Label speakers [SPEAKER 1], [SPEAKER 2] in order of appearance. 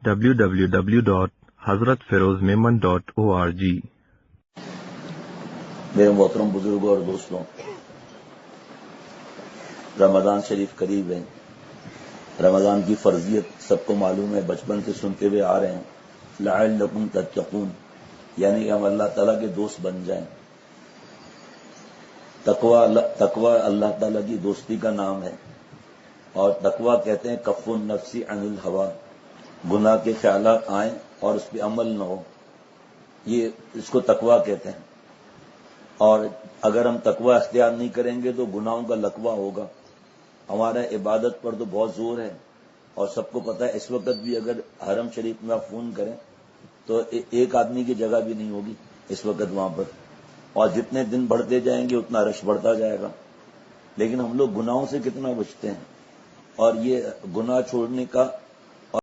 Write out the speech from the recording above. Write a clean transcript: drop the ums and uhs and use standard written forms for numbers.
[SPEAKER 1] www.hazratfirozmemon.org۔
[SPEAKER 2] میرے محترم بزرگوں اور دوستوں، رمضان شریف قریب ہے۔ رمضان کی فرضیت سب کو معلوم ہے، بچپن سے سنتے ہوئے آ رہے ہیں۔ لعلکم تتقون، یعنی کہ ہم اللہ تعالیٰ کے دوست بن جائیں۔ تقوی اللہ تعالیٰ کی دوستی کا نام ہے، اور تقوی کہتے ہیں کف النفس عن الہوا، گناہ کے خیالات آئیں اور اس پہ عمل نہ ہو، یہ اس کو تقوی کہتے ہیں۔ اور اگر ہم تقوی اختیار نہیں کریں گے تو گناہوں کا لقوہ ہوگا۔ ہمارا عبادت پر تو بہت زور ہے، اور سب کو پتہ ہے اس وقت بھی اگر حرم شریف میں آپ فون کریں تو ایک آدمی کی جگہ بھی نہیں ہوگی اس وقت وہاں پر، اور جتنے دن بڑھتے جائیں گے اتنا رش بڑھتا جائے گا۔ لیکن ہم لوگ گناہوں سے کتنا بچتے ہیں، اور یہ گناہ چھوڑنے کا